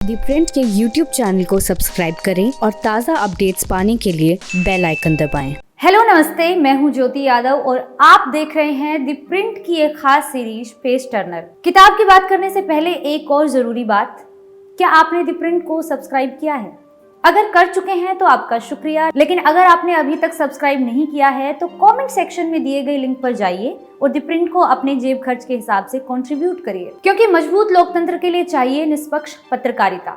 दी print के YouTube channel को subscribe करें और ताज़ा अपडेट्स पाने के लिए बेल आइकन दबाएं। हेलो नमस्ते, मैं हूं ज्योति यादव और आप देख रहे हैं दी प्रिंट की एक खास सीरीज पेज टर्नर। किताब की बात करने से पहले एक और जरूरी बात, क्या आपने दी प्रिंट को सब्सक्राइब किया है? अगर कर चुके हैं तो आपका शुक्रिया, लेकिन अगर आपने अभी तक सब्सक्राइब नहीं किया है तो कमेंट सेक्शन में दिए गए लिंक पर जाइए और दी प्रिंट को अपने जेब खर्च के हिसाब से कंट्रीब्यूट करिए, क्योंकि मजबूत लोकतंत्र के लिए चाहिए निष्पक्ष पत्रकारिता।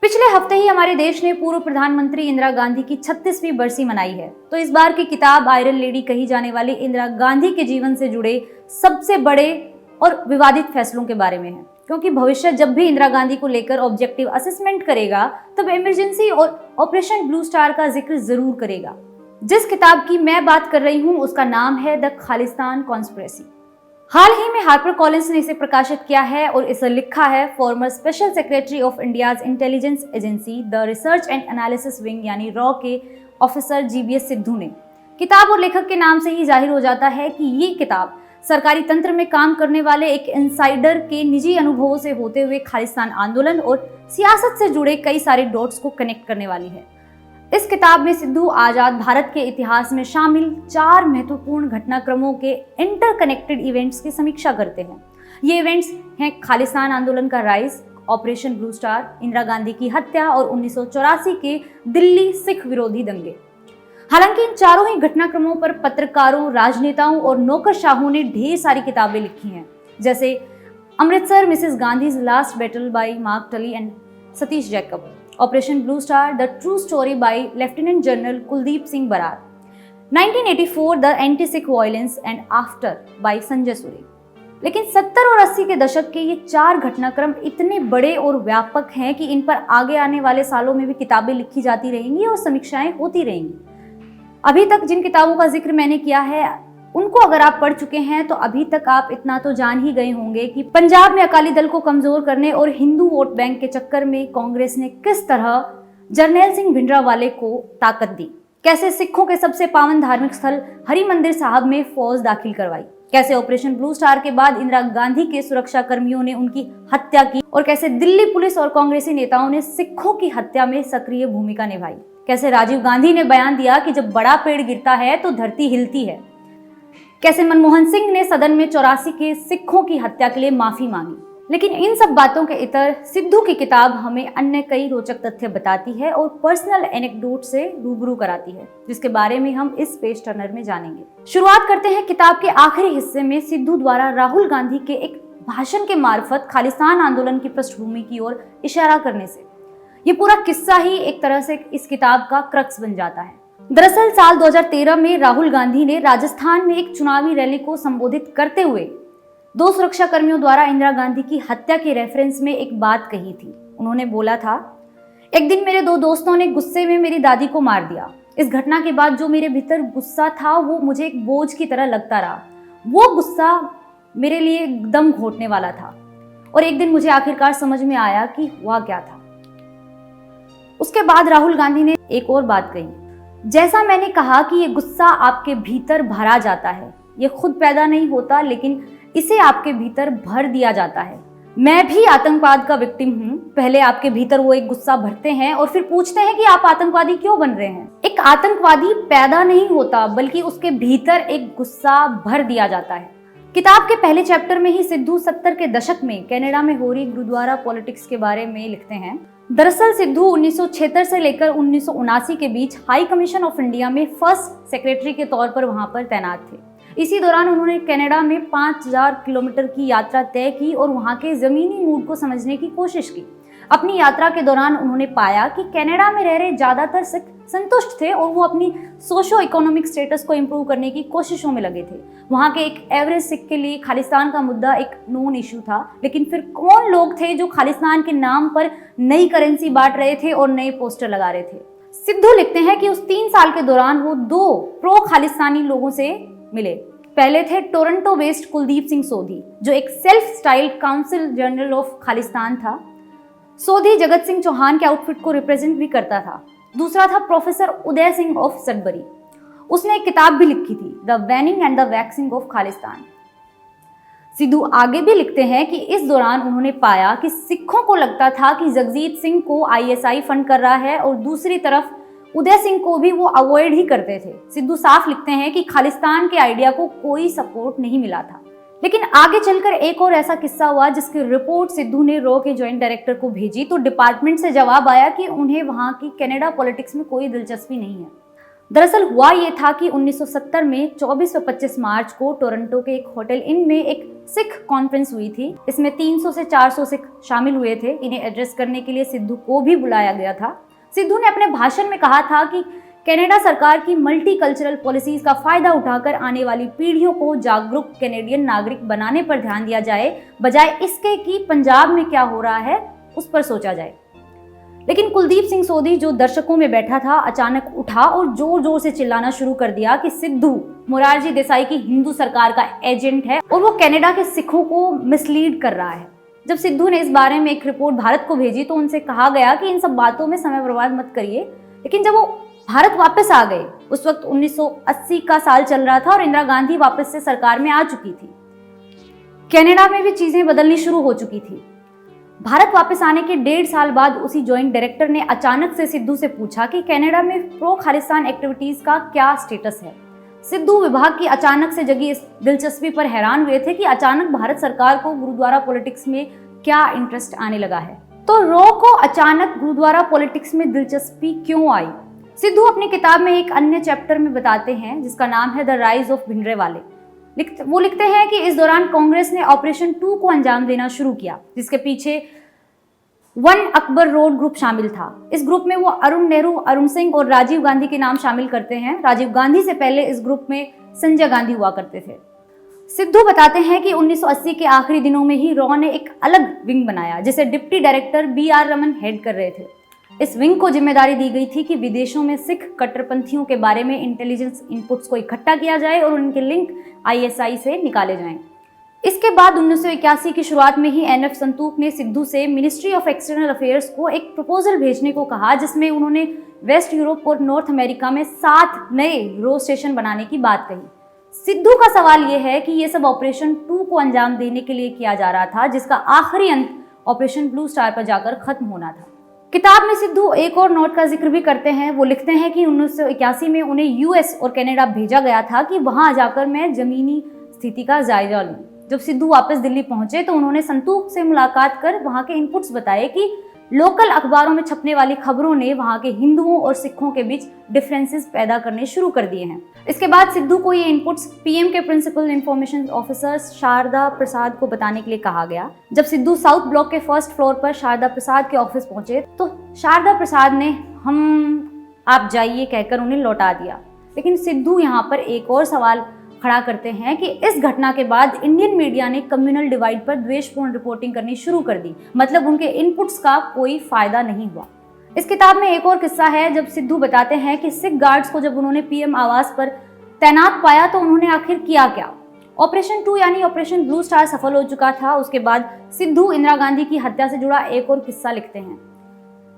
पिछले हफ्ते ही हमारे देश ने पूर्व प्रधानमंत्री इंदिरा गांधी की 36वीं बरसी मनाई है, तो इस बार की किताब आयरन लेडी कही जाने वाली इंदिरा गांधी के जीवन से जुड़े सबसे बड़े और विवादित फैसलों के बारे में है, क्योंकि भविष्य जब भी इंदिरा गांधी को लेकर ऑब्जेक्टिव असेसमेंट करेगा तब इमरजेंसी और ऑपरेशन ब्लू स्टार का जिक्र जरूर करेगा। जिस किताब की मैं बात कर रही हूँ उसका नाम है द खालिस्तान कॉन्स्पिरेसी। हाल ही में हार्पर कॉलिंस ने इसे प्रकाशित किया है और इसे लिखा है farmer special secretary of India's intelligence agency the research and analysis wing यानी रॉ के ऑफिसर जीबीएस सिद्धू ने। किताब और लेखक के नाम से ही जाहिर हो जाता है कि ये किताब सरकारी तंत्र में काम करने वाले एक इनसाइडर के निजी अनुभवों से होते हुए खालिस्तान आंदोलन और सियासत से जुड़े कई सारे डॉट्स को कनेक्ट करने वाली है। इस किताब में सिद्धू आजाद भारत के इतिहास में शामिल 4 महत्वपूर्ण घटनाक्रमों के इंटरकनेक्टेड इवेंट्स की समीक्षा करते हैं। ये इवेंट्स हैं खालिस्तान आंदोलन का rise, operation blue star, Indira Gandhi की हत्या और 1984 के दिल्ली सिख विरोधी दंगे। हालांकि इन चारों ही घटनाक्रमों पर पत्रकारों, राजनेताओं और नौकरशाहों ने ढेर सारी किताबें लिखी हैं, जैसे Amritsar Mrs Gandhi's last battle by Mark Tully and Satish Jacob, operation blue star the true story by lieutenant general Kuldip Singh Brar, 1984 the anti Sikh violence and after by Sanjay Suri. लेकिन 70 और 80 के दशक के ये 4 घटनाक्रम इतने बड़े और व्यापक हैं कि इन पर आगे आने वाले सालों में भी किताबें लिखी जाती रहेंगी और समीक्षाएं होती रहेंगी। अभी तक जिन किताबों का जिक्र मैंने किया है उनको अगर आप पढ़ चुके हैं तो अभी तक आप इतना तो जान ही गए होंगे कि पंजाब में अकाली दल को कमजोर करने और हिंदू वोट बैंक के चक्कर में कांग्रेस ने किस तरह जरनैल सिंह भिंडरावाले को ताकत दी, कैसे सिखों के सबसे पावन धार्मिक स्थल हरिमंदिर साहब में फौज दाखिल करवाई, कैसे ऑपरेशन ब्लू स्टार के बाद इंदिरा गांधी के सुरक्षा कर्मियों ने उनकी हत्या की और कैसे दिल्ली पुलिस और कांग्रेसी नेताओं ने सिखों की हत्या में सक्रिय भूमिका निभाई, कैसे राजीव गांधी ने बयान दिया कि जब बड़ा पेड़ गिरता है तो धरती हिलती है, कैसे मनमोहन सिंह ने सदन में 84 के सिखों की हत्या के लिए माफी मांगी। लेकिन इन सब बातों के इतर सिद्धू की किताब हमें अन्य कई रोचक तथ्य बताती है और पर्सनल एनेक्डोट से रूबरू कराती है, जिसके बारे में हम इस पेज टर्नर में जानेंगे। शुरुआत करते हैं किताब के आखिरी हिस्से में सिद्धू द्वारा राहुल गांधी के एक भाषण के मार्फत खालिस्तान आंदोलन की पृष्ठभूमि की ओर इशारा करने से। ये पूरा किस्सा ही एक तरह से इस किताब का क्रक्स बन जाता है। दरअसल साल 2013 में राहुल गांधी ने राजस्थान में एक चुनावी रैली को संबोधित करते हुए 2 सुरक्षा कर्मियों द्वारा इंदिरा गांधी की हत्या के रेफरेंस में एक बात कही थी। उन्होंने बोला था, एक दिन मेरे 2 दोस्तों ने गुस्से में मेरी दादी को मार दिया। इस घटना के बाद जो मेरे भीतर गुस्सा था वो मुझे एक बोझ की तरह लगता रहा। वो गुस्सा मेरे लिए दम घोटने वाला था और एक दिन मुझे आखिरकार समझ में आया कि हुआ क्या था। उसके बाद राहुल गांधी ने एक और बात कही, जैसा मैंने कहा कि ये गुस्सा आपके भीतर भरा जाता है, ये खुद पैदा नहीं होता लेकिन इसे आपके भीतर भर दिया जाता है। मैं भी आतंकवाद का विक्टिम हूँ। पहले आपके भीतर वो एक गुस्सा भरते हैं और फिर पूछते हैं कि आप आतंकवादी क्यों बन रहे हैं। एक आतंकवादी पैदा नहीं होता बल्कि उसके भीतर एक गुस्सा भर दिया जाता है। किताब के पहले चैप्टर में ही सिद्धू 70 के दशक में कनाडा में हो रही गुरुद्वारा पॉलिटिक्स के बारे में लिखते हैं। दरअसल सिद्धू 1976 से लेकर 1979 के बीच हाई कमीशन ऑफ इंडिया में फर्स्ट सेक्रेटरी के तौर पर वहां पर तैनात थे। इसी दौरान उन्होंने कनाडा में 5000 किलोमीटर की यात्रा तय की और वहां के जमीनी मूड को समझने की कोशिश की। अपनी यात्रा के दौरान उन्होंने पाया कि कनाडा में रह रहे ज्यादातर सिख संतुष्ट थे और वो अपनी सोशो इकोनॉमिक स्टेटस को इम्प्रूव करने की कोशिशों में लगे थे। वहाँ के एक एवरेज सिख के लिए खालिस्तान का मुद्दा एक नॉन इशू था, लेकिन फिर कौन लोग थे जो खालिस्तान के नाम पर नई करेंसी बांट रहे थे और नए पोस्टर लगा रहे थे। सिद्धू लिखते हैं कि उस 3 साल के दौरान वो 2 प्रो खालिस्तानी लोगों से मिले। पहले थे टोरंटो बेस्ड कुलदीप सिंह सोधी, जो एक self styled council general of Khalistan था। सोधी जगत सिंह चौहान के आउटफिट को रिप्रेजेंट भी करता था। दूसरा था professor Uday Singh of Sudbury. उसने एक किताब भी लिखी थी, the waning and the waxing of Khalistan. Sidhu आगे भी लिखते हैं कि इस दौरान उन्होंने पाया कि सिखों को लगता था कि जगजीत सिंह को आईएसआई फंड कर रहा है और दूसरी तरफ उदय सिंह को भी वो अवॉइड ही करते थे। सिद्धू साफ लिखते हैं कि खालिस्तान के आइडिया को कोई सपोर्ट नहीं मिला था। लेकिन आगे चलकर एक और ऐसा किस्सा हुआ जिसकी रिपोर्ट सिद्धू ने रॉ के जॉइंट डायरेक्टर को भेजी तो डिपार्टमेंट से जवाब आया कि उन्हें वहां की कनाडा पॉलिटिक्स में कोई दिलचस्पी नहीं है। दरअसल हुआ ये था कि 1970 में 24 व 25 मार्च को टोरंटो के एक होटल इन में एक सिख कॉन्फ्रेंस हुई थी। इसमें 300 से 400 सिख शामिल हुए थे। इन्हें एड्रेस करने के लिए सिद्धू को भी बुलाया गया था। सिद्धू ने अपने भाषण में कहा था कि कनाडा सरकार की मल्टी कल्चरल पॉलिसीज का फायदा उठाकर आने वाली पीढ़ियों को जागरूक कैनेडियन नागरिक बनाने पर ध्यान दिया जाए, बजाय इसके कि पंजाब में क्या हो रहा है उस पर सोचा जाए। लेकिन कुलदीप सिंह सोधी जो दर्शकों में बैठा था अचानक उठा और जोर जोर से चिल्लाना शुरू कर दिया कि सिद्धू मोरारजी देसाई की हिंदू सरकार का एजेंट है और वो कनाडा के सिखों को मिसलीड कर रहा है। जब सिद्धू ने इस बारे में एक रिपोर्ट भारत को भेजी तो उनसे कहा गया कि इन सब बातों में समय बर्बाद मत करिए। लेकिन जब वो भारत वापस आ गए, उस वक्त 1980 का साल चल रहा था और इंदिरा गांधी वापस से सरकार में आ चुकी थी। कनाडा में भी चीजें बदलनी शुरू हो चुकी थी। भारत वापस आने के 1.5 साल बाद उसी जॉइंट डायरेक्टर ने अचानक से सिद्धू से पूछा कि कनाडा में प्रो खालिस्तान एक्टिविटीज का क्या स्टेटस है। सिद्धू विभाग की अचानक से जगी इस दिलचस्पी पर हैरान हुए थे कि अचानक भारत सरकार को गुरुद्वारा पॉलिटिक्स में क्या इंटरेस्ट आने लगा है। तो रॉ को अचानक गुरुद्वारा पॉलिटिक्स में दिलचस्पी क्यों आई? सिद्धू अपनी किताब में एक अन्य चैप्टर में बताते हैं जिसका नाम है द राइज ऑफ भिंडरावाले। वो लिखते हैं कि इस दौरान कांग्रेस ने ऑपरेशन 2 को अंजाम देना शुरू किया, जिसके पीछे 1 अकबर रोड ग्रुप शामिल था। इस ग्रुप में वो अरुण नेहरू, अरुण सिंह और राजीव गांधी के नाम शामिल करते हैं। राजीव गांधी से पहले इस ग्रुप में संजय गांधी हुआ करते थे। सिद्धू बताते हैं कि 1980 के आखिरी दिनों में ही रॉ ने एक अलग विंग बनाया जिसे deputy director BR Raman head कर रहे थे। इस विंग को जिम्मेदारी दी गई थी कि विदेशों में सिख कट्टरपंथियों के बारे में इंटेलिजेंस इनपुट्स को इकट्ठा किया जाए और उनके लिंक ISI से निकाले जाएं। इसके बाद 1981 की शुरुआत में ही NF संतूक ने सिद्धू से मिनिस्ट्री ऑफ एक्सटर्नल अफेयर्स को एक प्रपोजल भेजने को कहा जिसमें उन्होंने वेस्ट यूरोप और नॉर्थ अमेरिका में 7 नए रो स्टेशन बनाने की बात कही। सिद्धू का सवाल यह है कि यह सब ऑपरेशन 2 को अंजाम देने के लिए किया जा रहा था जिसका आखिरी अंत ऑपरेशन ब्लू स्टार पर जाकर खत्म होना था। किताब में सिद्धू एक और नोट का जिक्र भी करते हैं। वो लिखते हैं कि 1981 में उन्हें US और कनाडा भेजा गया था कि वहां जाकर मैं जमीनी स्थिति का जायजा लूं। जब सिद्धू वापस दिल्ली पहुंचे तो उन्होंने संतूक से मुलाकात कर वहां के इनपुट्स बताए कि लोकल अखबारों में छपने वाली खबरों ने वहां के हिंदुओं और सिखों के बीच डिफरेंसेस पैदा करने शुरू कर दिए हैं। इसके बाद सिद्धू को ये इनपुट्स PM के प्रिंसिपल इंफॉर्मेशन ऑफिसर शारदा प्रसाद को बताने के लिए कहा गया। जब सिद्धू साउथ ब्लॉक के फर्स्ट फ्लोर पर शारदा प्रसाद के ऑफिस पहुंचे तो शारदा प्रसाद ने आप जाइए कहकर उन्हें लौटा दिया। लेकिन सिद्धू यहाँ पर एक और सवाल खड़ा करते हैं कि इस घटना के बाद इंडियन मीडिया ने कम्युनल डिवाइड पर द्वेषपूर्ण रिपोर्टिंग करनी शुरू कर दी, मतलब उनके इनपुट्स का कोई फायदा नहीं हुआ। इस किताब में एक और किस्सा है जब सिद्धू बताते हैं कि सिख गार्ड्स को जब उन्होंने PM आवास पर तैनात पाया तो उन्होंने आखिर किया क्या। ऑपरेशन 2 यानी ऑपरेशन ब्लू स्टार सफल हो चुका था। उसके बाद सिद्धू इंदिरा गांधी की हत्या से जुड़ा एक और किस्सा लिखते हैं।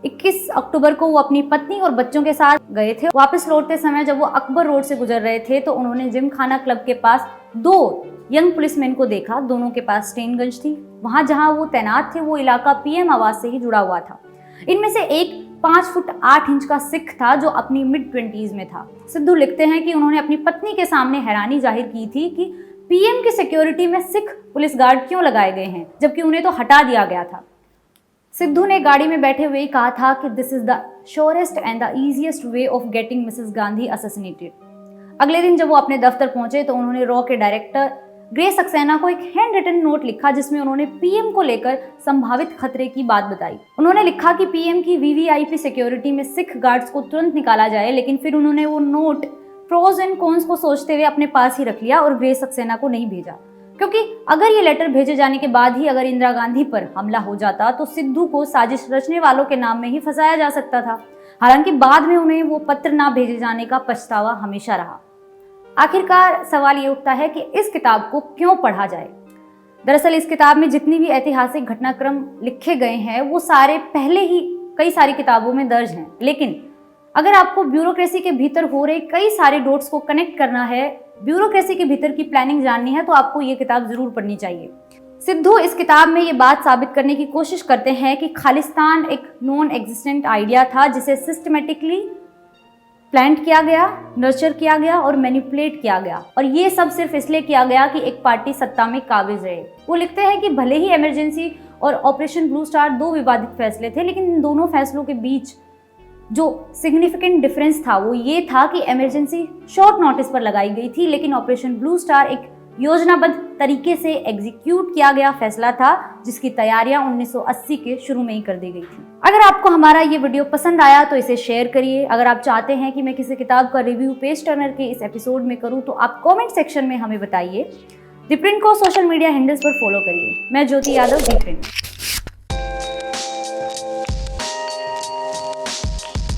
21 अक्टूबर को वो अपनी पत्नी और बच्चों के साथ गए थे। वापस लौटते समय जब वो अकबर रोड से गुजर रहे थे तो उन्होंने जिमखाना क्लब के पास 2 यंग पुलिसमैन को देखा। दोनों के पास स्टेनगंज थी। वहां जहां वो तैनात थे वो इलाका PM आवास से ही जुड़ा हुआ था। इनमें से एक 5 फुट 8 इंच का सिख था जो अपनी mid-20s में था। सिद्धू लिखते हैं कि उन्होंने अपनी पत्नी के सामने हैरानी जाहिर की थी कि PM की सिक्योरिटी में सिख पुलिस गार्ड क्यों लगाए गए हैं जबकि उन्हें तो हटा दिया गया था। सिद्धू ने गाड़ी में बैठे हुए ही कहा था कि this is the surest and the easiest way of getting Mrs Gandhi assassinated. अगले दिन जब वो अपने दफ्तर पहुंचे तो उन्होंने रॉ के डायरेक्टर ग्रे सक्सेना को एक हैंड रिटन नोट लिखा जिसमें उन्होंने PM को लेकर संभावित खतरे की बात बताई। उन्होंने लिखा कि PM की VVIP सिक्योरिटी में सिख गार्ड्स को तुरंत निकाला जाए, लेकिन फिर उन्होंने वो नोट प्रोज एंड कॉन्स को सोचते हुए अपने पास ही रख लिया और ग्रे सक्सेना को नहीं भेजा, क्योंकि अगर ये लेटर भेजे जाने के बाद ही अगर इंदिरा गांधी पर हमला हो जाता तो सिद्धू को साजिश रचने वालों के नाम में ही फंसाया जा सकता था। हालांकि बाद में उन्हें वो पत्र ना भेजे जाने का पछतावा हमेशा रहा। आखिरकार सवाल ये उठता है कि इस किताब को क्यों पढ़ा जाए। दरअसल इस किताब में जितनी भी ऐतिहासिक घटनाक्रम लिखे गए हैं वो सारे पहले ही कई सारी किताबों में दर्ज हैं, लेकिन अगर आपको ब्यूरोक्रेसी के भीतर हो रहे कई सारे डॉट्स को कनेक्ट करना है ब्यूरोक्रेसी के भीतर की प्लानिंग जाननी है तो आपको ये किताब जरूर पढ़नी चाहिए। सिद्धू इस किताब में ये बात साबित करने की कोशिश करते हैं कि खालिस्तान एक नॉन एग्जिस्टेंट आइडिया था जिसे सिस्टमेटिकली प्लांट किया गया, नर्चर किया गया और मैनिपुलेट किया गया, और ये सब सिर्फ इसलिए किया गया कि एक पार्टी सत्ता में काबिज रहे। वो लिखते हैं कि भले ही इमरजेंसी और ऑपरेशन ब्लू स्टार दो विवादित फैसले थे, लेकिन इन दोनों फैसलों के बीच जो सिग्निफिकेंट डिफरेंस था वो ये था कि इमरजेंसी शॉर्ट नोटिस पर लगाई गई थी, लेकिन ऑपरेशन ब्लू स्टार एक योजनाबद्ध तरीके से एग्जीक्यूट किया गया फैसला था जिसकी तैयारियां 1980 के शुरू में ही कर दी गई थी। अगर आपको हमारा ये वीडियो पसंद आया तो इसे शेयर करिए। अगर आप चाहते हैं कि मैं किसी किताब का रिव्यू पेज टर्नर के इस एपिसोड में करूं तो आप कमेंट सेक्शन में हमें बताइए। द प्रिंट को सोशल मीडिया हैंडल्स पर फॉलो करिए। मैं ज्योति यादव, द प्रिंट।